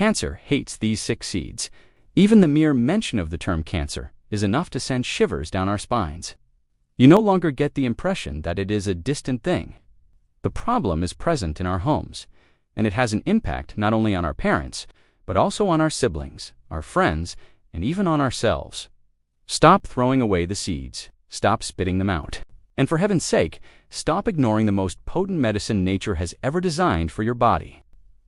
Cancer hates these 6 seeds. Even the mere mention of the term cancer is enough to send shivers down our spines. You no longer get the impression that it is a distant thing. The problem is present in our homes, and it has an impact not only on our parents, but also on our siblings, our friends, and even on ourselves. Stop throwing away the seeds. Stop spitting them out. And for heaven's sake, stop ignoring the most potent medicine nature has ever designed for your body.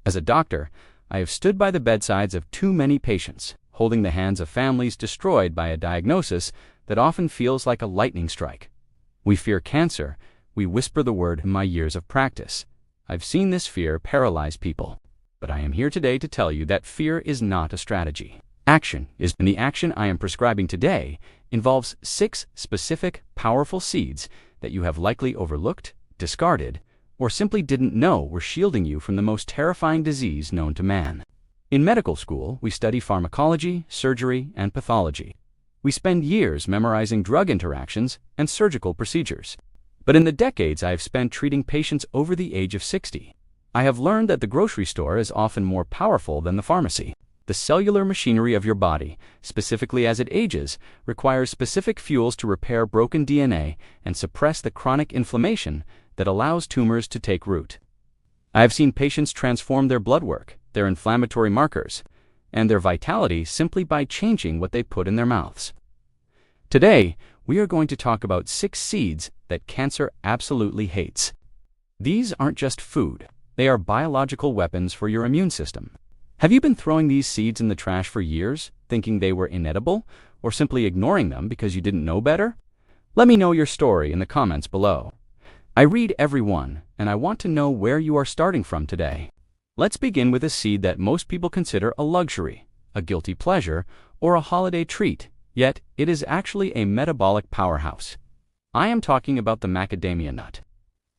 As a doctor, I have stood by the bedsides of too many patients, holding the hands of families destroyed by a diagnosis that often feels like a lightning strike. We fear cancer. We whisper the word. In my years of practice, I've seen this fear paralyze people. But I am here today to tell you that fear is not a strategy. Action is, and the action I am prescribing today involves 6 specific, powerful seeds that you have likely overlooked, discarded, or simply didn't know were shielding you from the most terrifying disease known to man. In medical school, we study pharmacology, surgery, and pathology. We spend years memorizing drug interactions and surgical procedures. But in the decades I have spent treating patients over the age of 60, I have learned that the grocery store is often more powerful than the pharmacy. The cellular machinery of your body, specifically as it ages, requires specific fuels to repair broken DNA and suppress the chronic inflammation that allows tumors to take root. I have seen patients transform their blood work, their inflammatory markers, and their vitality simply by changing what they put in their mouths. Today, we are going to talk about 6 seeds that cancer absolutely hates. These aren't just food. They are biological weapons for your immune system. Have you been throwing these seeds in the trash for years, thinking they were inedible, or simply ignoring them because you didn't know better? Let me know your story in the comments below. I read every one, and I want to know where you are starting from today. Let's begin with a seed that most people consider a luxury, a guilty pleasure, or a holiday treat, yet it is actually a metabolic powerhouse. I am talking about the macadamia nut.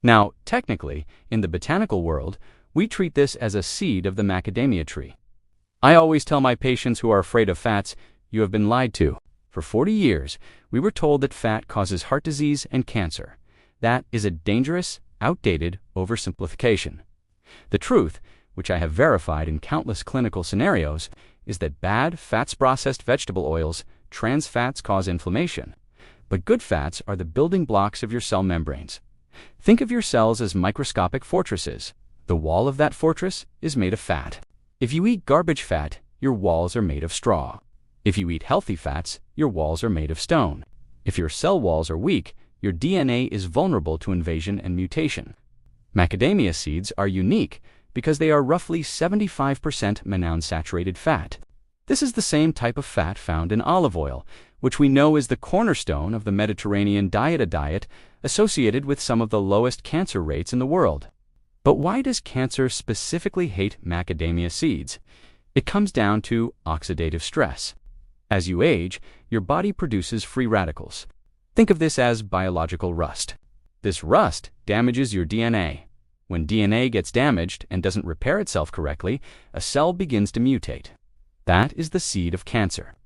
Now, technically, in the botanical world, we treat this as a seed of the macadamia tree. I always tell my patients who are afraid of fats, you have been lied to. For 40 years, we were told that fat causes heart disease and cancer. That is a dangerous, outdated oversimplification. The truth, which I have verified in countless clinical scenarios, is that bad fats-processed vegetable oils, trans fats cause inflammation. But good fats are the building blocks of your cell membranes. Think of your cells as microscopic fortresses. The wall of that fortress is made of fat. If you eat garbage fat, your walls are made of straw. If you eat healthy fats, your walls are made of stone. If your cell walls are weak, your DNA is vulnerable to invasion and mutation. Macadamia seeds are unique because they are roughly 75% monounsaturated fat. This is the same type of fat found in olive oil, which we know is the cornerstone of the Mediterranean diet, a diet associated with some of the lowest cancer rates in the world. But why does cancer specifically hate macadamia seeds? It comes down to oxidative stress. As you age, your body produces free radicals. Think of this as biological rust. This rust damages your DNA. When DNA gets damaged and doesn't repair itself correctly, a cell begins to mutate. That is the seed of cancer.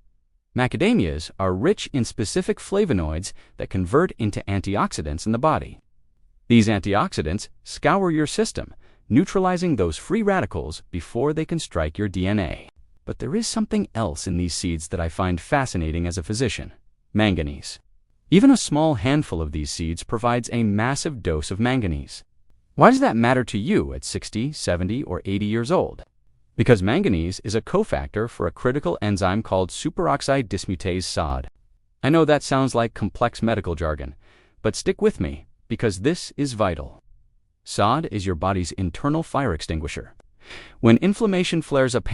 Macadamias are rich in specific flavonoids that convert into antioxidants in the body. These antioxidants scour your system, neutralizing those free radicals before they can strike your DNA. But there is something else in these seeds that I find fascinating as a physician: manganese. Even a small handful of these seeds provides a massive dose of manganese. Why does that matter to you at 60, 70, or 80 years old? Because manganese is a cofactor for a critical enzyme called superoxide dismutase SOD. I know that sounds like complex medical jargon, but stick with me, because this is vital. SOD is your body's internal fire extinguisher. When inflammation flares up,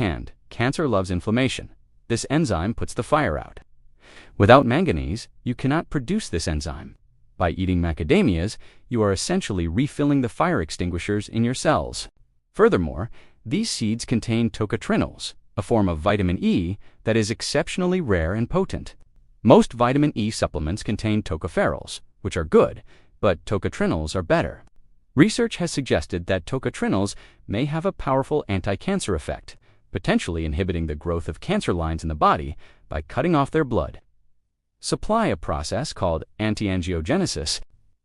cancer loves inflammation. This enzyme puts the fire out. Without manganese, you cannot produce this enzyme. By eating macadamias, you are essentially refilling the fire extinguishers in your cells. Furthermore, these seeds contain tocotrienols, a form of vitamin E that is exceptionally rare and potent. Most vitamin E supplements contain tocopherols, which are good, but tocotrienols are better. Research has suggested that tocotrienols may have a powerful anti-cancer effect, potentially inhibiting the growth of cancer lines in the body by cutting off their blood. Supply a process called anti-angiogenesis.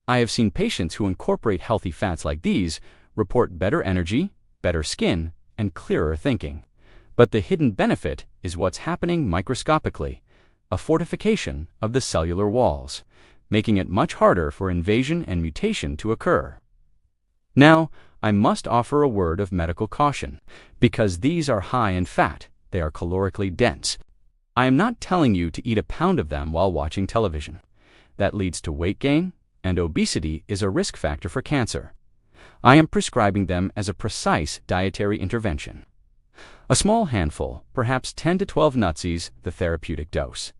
I have seen patients who incorporate healthy fats like these report better energy, better skin, and clearer thinking. But the hidden benefit is what's happening microscopically, a fortification of the cellular walls, making it much harder for invasion and mutation to occur. Now, I must offer a word of medical caution, because these are high in fat, they are calorically dense. I am not telling you to eat a pound of them while watching television. That leads to weight gain, and obesity is a risk factor for cancer. I am prescribing them as a precise dietary intervention. A small handful, perhaps 10 to 12 nutseeds, the therapeutic dose.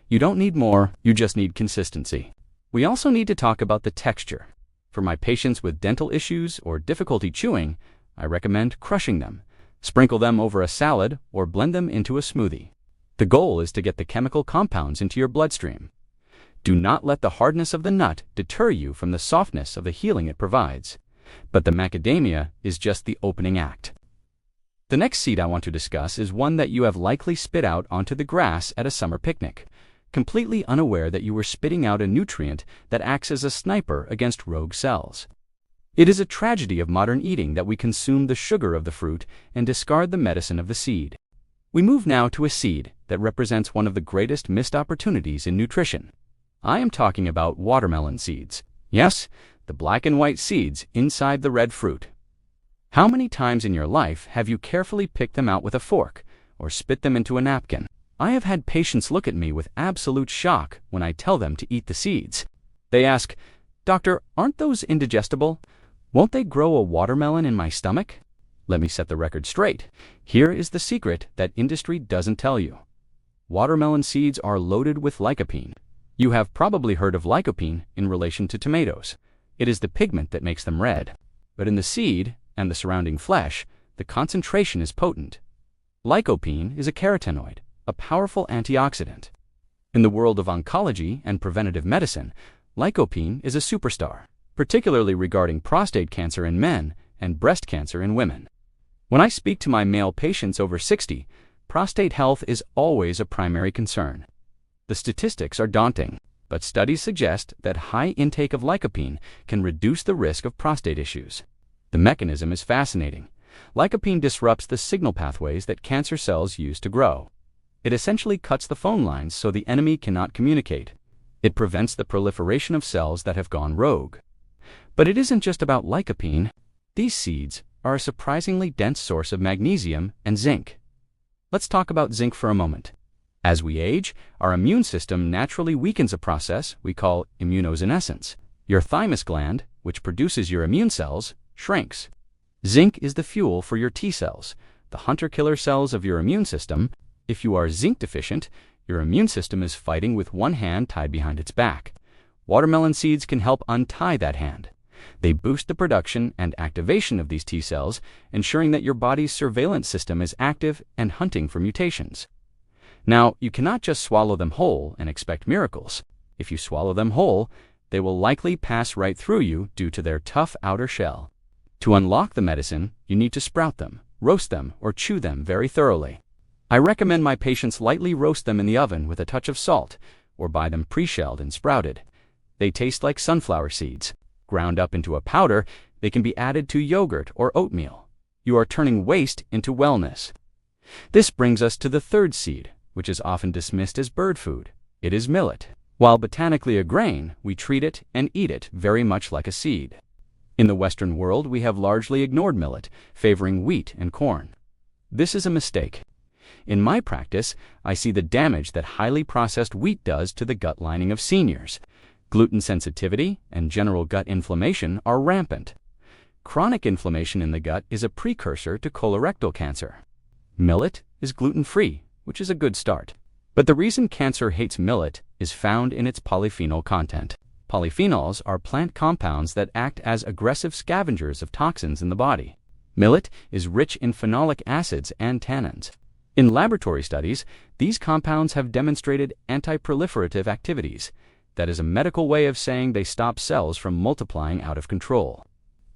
You don't need more, you just need consistency. We also need to talk about the texture. For my patients with dental issues or difficulty chewing, I recommend crushing them. Sprinkle them over a salad or blend them into a smoothie. The goal is to get the chemical compounds into your bloodstream. Do not let the hardness of the nut deter you from the softness of the healing it provides. But the macadamia is just the opening act. The next seed I want to discuss is one that you have likely spit out onto the grass at a summer picnic, completely unaware that you were spitting out a nutrient that acts as a sniper against rogue cells. It is a tragedy of modern eating that we consume the sugar of the fruit and discard the medicine of the seed. We move now to a seed that represents one of the greatest missed opportunities in nutrition. I am talking about watermelon seeds. Yes, the black and white seeds inside the red fruit. How many times in your life have you carefully picked them out with a fork or spit them into a napkin? I have had patients look at me with absolute shock when I tell them to eat the seeds. They ask, "Doctor, aren't those indigestible? Won't they grow a watermelon in my stomach?" Let me set the record straight. Here is the secret that industry doesn't tell you. Watermelon seeds are loaded with lycopene. You have probably heard of lycopene in relation to tomatoes. It is the pigment that makes them red. But in the seed and the surrounding flesh, the concentration is potent. Lycopene is a carotenoid, a powerful antioxidant. In the world of oncology and preventative medicine, lycopene is a superstar, particularly regarding prostate cancer in men and breast cancer in women. When I speak to my male patients over 60, prostate health is always a primary concern. The statistics are daunting, but studies suggest that high intake of lycopene can reduce the risk of prostate issues. The mechanism is fascinating. Lycopene disrupts the signal pathways that cancer cells use to grow. It essentially cuts the phone lines so the enemy cannot communicate. It prevents the proliferation of cells that have gone rogue. But it isn't just about lycopene. These seeds are a surprisingly dense source of magnesium and zinc. Let's talk about zinc for a moment. As we age, our immune system naturally weakens a process we call immunosenescence. Your thymus gland, which produces your immune cells, shrinks. Zinc is the fuel for your T cells, the hunter-killer cells of your immune system. If you are zinc deficient, your immune system is fighting with one hand tied behind its back. Watermelon seeds can help untie that hand. They boost the production and activation of these T cells, ensuring that your body's surveillance system is active and hunting for mutations. Now, you cannot just swallow them whole and expect miracles. If you swallow them whole, they will likely pass right through you due to their tough outer shell. To unlock the medicine, you need to sprout them, roast them, or chew them very thoroughly. I recommend my patients lightly roast them in the oven with a touch of salt, or buy them pre-shelled and sprouted. They taste like sunflower seeds. Ground up into a powder, they can be added to yogurt or oatmeal. You are turning waste into wellness. This brings us to the third seed, which is often dismissed as bird food. It is millet. While botanically a grain, we treat it and eat it very much like a seed. In the Western world, we have largely ignored millet, favoring wheat and corn. This is a mistake. In my practice, I see the damage that highly processed wheat does to the gut lining of seniors. Gluten sensitivity and general gut inflammation are rampant. Chronic inflammation in the gut is a precursor to colorectal cancer. Millet is gluten-free, which is a good start. But the reason cancer hates millet is found in its polyphenol content. Polyphenols are plant compounds that act as aggressive scavengers of toxins in the body. Millet is rich in phenolic acids and tannins. In laboratory studies, these compounds have demonstrated anti-proliferative activities. That is a medical way of saying they stop cells from multiplying out of control.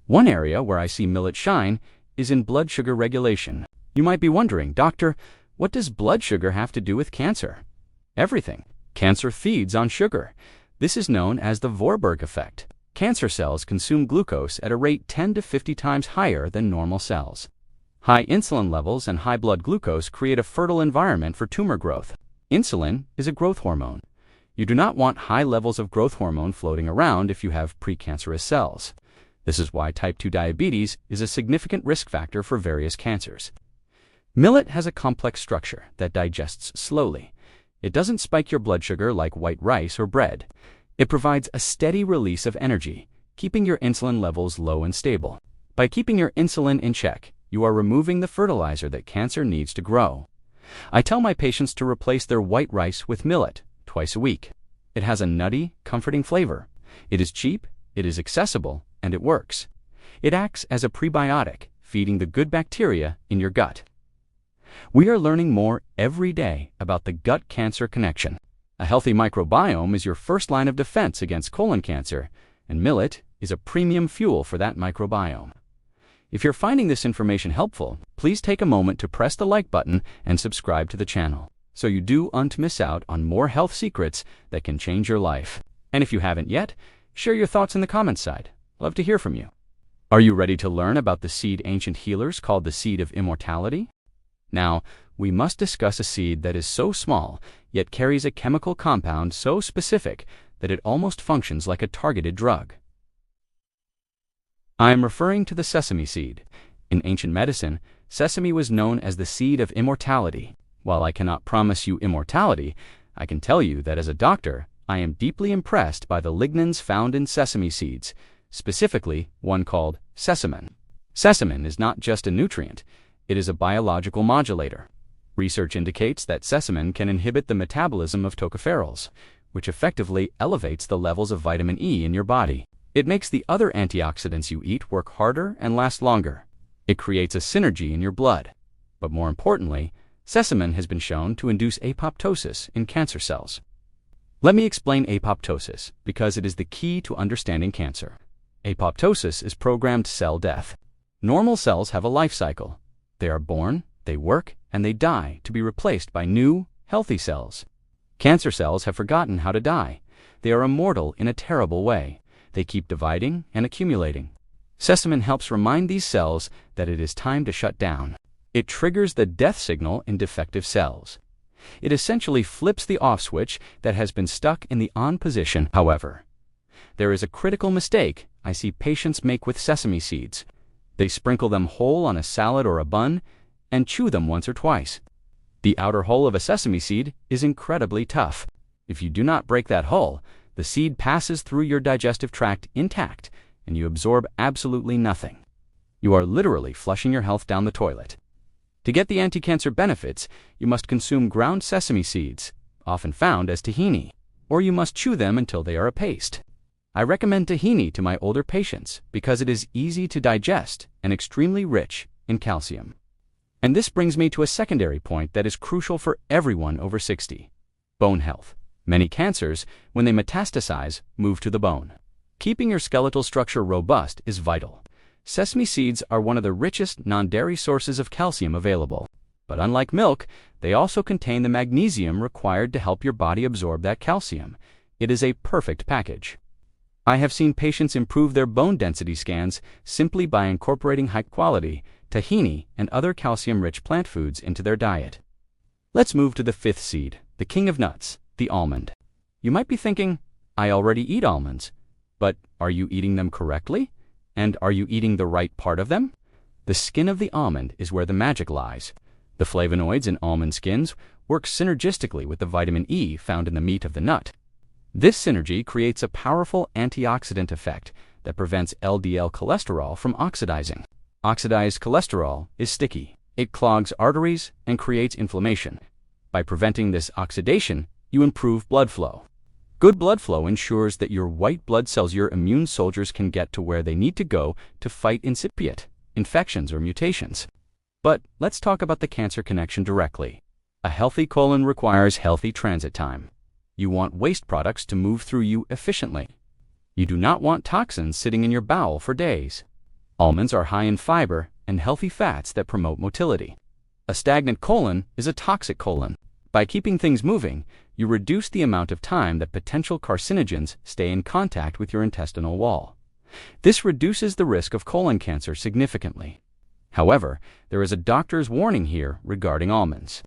One area where I see millet shine is in blood sugar regulation. You might be wondering, Doctor, what does blood sugar have to do with cancer? Everything. Cancer feeds on sugar. This is known as the Warburg effect. Cancer cells consume glucose at a rate 10 to 50 times higher than normal cells. High insulin levels and high blood glucose create a fertile environment for tumor growth. Insulin is a growth hormone. You do not want high levels of growth hormone floating around if you have precancerous cells. This is why type 2 diabetes is a significant risk factor for various cancers. Millet has a complex structure that digests slowly. It doesn't spike your blood sugar like white rice or bread. It provides a steady release of energy, keeping your insulin levels low and stable. By keeping your insulin in check, you are removing the fertilizer that cancer needs to grow. I tell my patients to replace their white rice with millet twice a week. It has a nutty, comforting flavor. It is cheap, it is accessible, and it works. It acts as a prebiotic, feeding the good bacteria in your gut. We are learning more every day about the gut cancer connection. A healthy microbiome is your first line of defense against colon cancer, and millet is a premium fuel for that microbiome. If you're finding this information helpful, please take a moment to press the like button and subscribe to the channel, so you don't miss out on more health secrets that can change your life. And if you haven't yet, share your thoughts in the comments side. Love to hear from you. Are you ready to learn about the seed ancient healers called the seed of immortality? Now, we must discuss a seed that is so small, yet carries a chemical compound so specific that it almost functions like a targeted drug. I am referring to the sesame seed. In ancient medicine, sesame was known as the seed of immortality. While I cannot promise you immortality, I can tell you that as a doctor, I am deeply impressed by the lignans found in sesame seeds, specifically one called sesamin. Sesamin is not just a nutrient, it is a biological modulator. Research indicates that sesamin can inhibit the metabolism of tocopherols, which effectively elevates the levels of vitamin E in your body. It makes the other antioxidants you eat work harder and last longer. It creates a synergy in your blood. But more importantly, sesamin has been shown to induce apoptosis in cancer cells. Let me explain apoptosis, because it is the key to understanding cancer. Apoptosis is programmed cell death. Normal cells have a life cycle. They are born, they work, and they die to be replaced by new, healthy cells. Cancer cells have forgotten how to die. They are immortal in a terrible way. They keep dividing and accumulating. Sesamin helps remind these cells that it is time to shut down. It triggers the death signal in defective cells. It essentially flips the off switch that has been stuck in the on position. However, there is a critical mistake I see patients make with sesame seeds. They sprinkle them whole on a salad or a bun and chew them once or twice. The outer hull of a sesame seed is incredibly tough. If you do not break that hull, the seed passes through your digestive tract intact, and you absorb absolutely nothing. You are literally flushing your health down the toilet. To get the anti-cancer benefits, you must consume ground sesame seeds, often found as tahini, or you must chew them until they are a paste. I recommend tahini to my older patients because it is easy to digest and extremely rich in calcium. And this brings me to a secondary point that is crucial for everyone over 60: bone health. Many cancers, when they metastasize, move to the bone. Keeping your skeletal structure robust is vital. Sesame seeds are one of the richest non-dairy sources of calcium available. But unlike milk, they also contain the magnesium required to help your body absorb that calcium. It is a perfect package. I have seen patients improve their bone density scans simply by incorporating high-quality tahini and other calcium-rich plant foods into their diet. Let's move to the fifth seed, the king of nuts, the almond. You might be thinking, I already eat almonds, but are you eating them correctly? And are you eating the right part of them? The skin of the almond is where the magic lies. The flavonoids in almond skins work synergistically with the vitamin E found in the meat of the nut. This synergy creates a powerful antioxidant effect that prevents LDL cholesterol from oxidizing. Oxidized cholesterol is sticky. It clogs arteries and creates inflammation. By preventing this oxidation, you improve blood flow. Good blood flow ensures that your white blood cells, your immune soldiers, can get to where they need to go to fight incipient infections or mutations. But let's talk about the cancer connection directly. A healthy colon requires healthy transit time. You want waste products to move through you efficiently. You do not want toxins sitting in your bowel for days. Almonds are high in fiber and healthy fats that promote motility. A stagnant colon is a toxic colon. By keeping things moving, you reduce the amount of time that potential carcinogens stay in contact with your intestinal wall. This reduces the risk of colon cancer significantly. However, there is a doctor's warning here regarding almonds.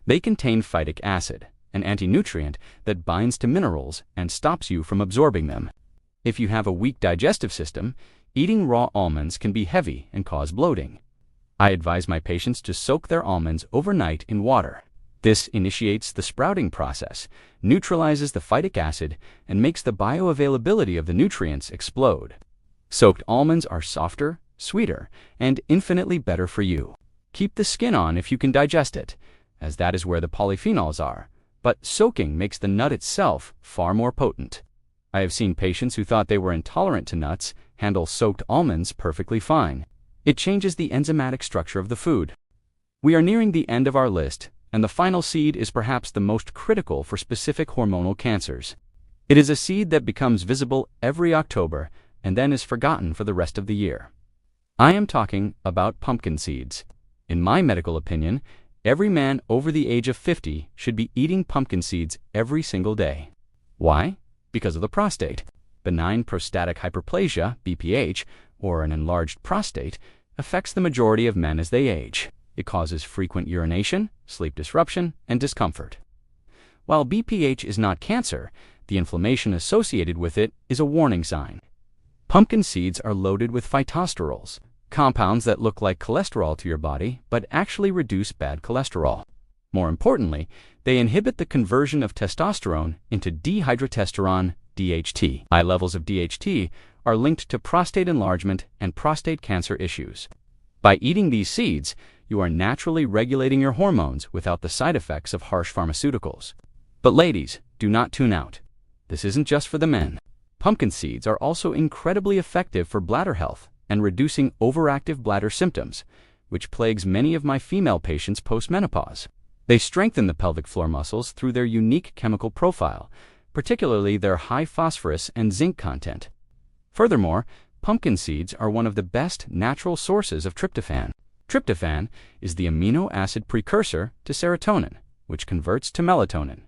They contain phytic acid, an anti-nutrient that binds to minerals and stops you from absorbing them. If you have a weak digestive system, eating raw almonds can be heavy and cause bloating. I advise my patients to soak their almonds overnight in water. This initiates the sprouting process, neutralizes the phytic acid, and makes the bioavailability of the nutrients explode. Soaked almonds are softer, sweeter, and infinitely better for you. Keep the skin on if you can digest it, as that is where the polyphenols are, but soaking makes the nut itself far more potent. I have seen patients who thought they were intolerant to nuts handle soaked almonds perfectly fine. It changes the enzymatic structure of the food. We are nearing the end of our list, and the final seed is perhaps the most critical for specific hormonal cancers. It is a seed that becomes visible every October and then is forgotten for the rest of the year. I am talking about pumpkin seeds. In my medical opinion, every man over the age of 50 should be eating pumpkin seeds every single day. Why? Because of the prostate. Benign prostatic hyperplasia, BPH, or an enlarged prostate, affects the majority of men as they age. It causes frequent urination, sleep disruption, and discomfort. While BPH is not cancer, the inflammation associated with it is a warning sign. Pumpkin seeds are loaded with phytosterols, compounds that look like cholesterol to your body but actually reduce bad cholesterol. More importantly, they inhibit the conversion of testosterone into dihydrotestosterone, DHT. High levels of DHT are linked to prostate enlargement and prostate cancer issues. By eating these seeds, you are naturally regulating your hormones without the side effects of harsh pharmaceuticals. But ladies, do not tune out. This isn't just for the men. Pumpkin seeds are also incredibly effective for bladder health and reducing overactive bladder symptoms, which plagues many of my female patients post-menopause. They strengthen the pelvic floor muscles through their unique chemical profile, particularly their high phosphorus and zinc content. Furthermore, pumpkin seeds are one of the best natural sources of tryptophan. Tryptophan is the amino acid precursor to serotonin, which converts to melatonin.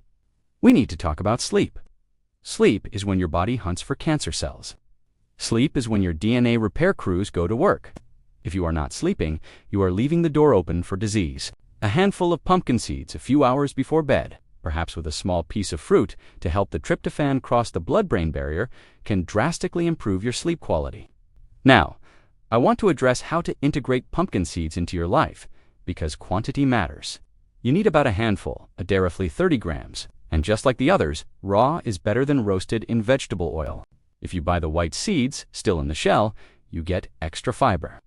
We need to talk about sleep. Sleep is when your body hunts for cancer cells. Sleep is when your DNA repair crews go to work. If you are not sleeping, you are leaving the door open for disease. A handful of pumpkin seeds a few hours before bed, perhaps with a small piece of fruit to help the tryptophan cross the blood-brain barrier, can drastically improve your sleep quality. Now, I want to address how to integrate pumpkin seeds into your life, because quantity matters. You need about a handful, a day roughly 30 grams, and just like the others, raw is better than roasted in vegetable oil. If you buy the white seeds, still in the shell, you get extra fiber.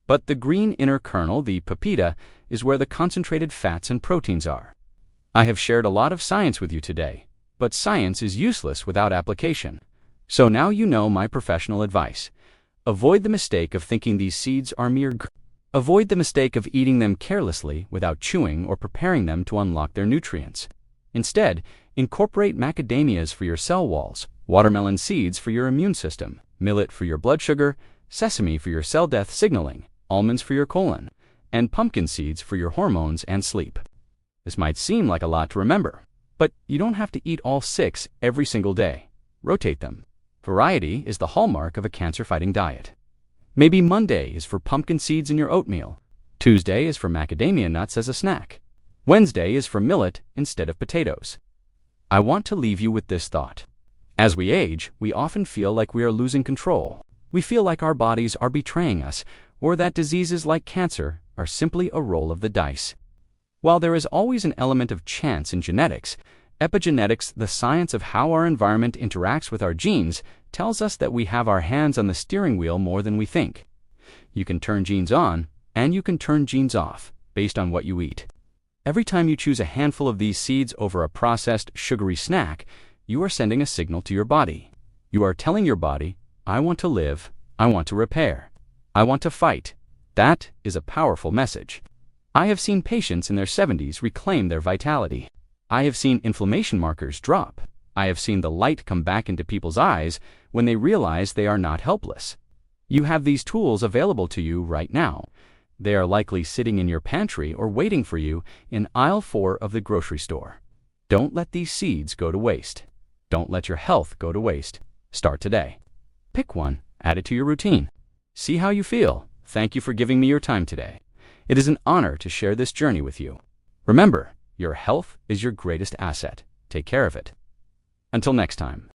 But the green inner kernel, the pepita, is where the concentrated fats and proteins are. I have shared a lot of science with you today, but science is useless without application. So now you know my professional advice. Avoid the mistake of thinking these seeds are mere Avoid the mistake of eating them carelessly without chewing or preparing them to unlock their nutrients. Instead, incorporate macadamias for your cell walls, watermelon seeds for your immune system, millet for your blood sugar, sesame for your cell death signaling, almonds for your colon, and pumpkin seeds for your hormones and sleep. This might seem like a lot to remember, but you don't have to eat all 6 every single day. Rotate them. Variety is the hallmark of a cancer-fighting diet. Maybe Monday is for pumpkin seeds in your oatmeal. Tuesday is for macadamia nuts as a snack. Wednesday is for millet instead of potatoes. I want to leave you with this thought. As we age, we often feel like we are losing control. We feel like our bodies are betraying us, or that diseases like cancer are simply a roll of the dice. While there is always an element of chance in genetics, epigenetics, the science of how our environment interacts with our genes, tells us that we have our hands on the steering wheel more than we think. You can turn genes on, and you can turn genes off, based on what you eat. Every time you choose a handful of these seeds over a processed, sugary snack, you are sending a signal to your body. You are telling your body, I want to live, I want to repair, I want to fight. That is a powerful message. I have seen patients in their 70s reclaim their vitality. I have seen inflammation markers drop. I have seen the light come back into people's eyes when they realize they are not helpless. You have these tools available to you right now. They are likely sitting in your pantry or waiting for you in aisle 4 of the grocery store. Don't let these seeds go to waste. Don't let your health go to waste. Start today. Pick one, add it to your routine. See how you feel. thank you for giving me your time today. It is an honor to share this journey with you. Remember, your health is your greatest asset. Take care of it. Until next time.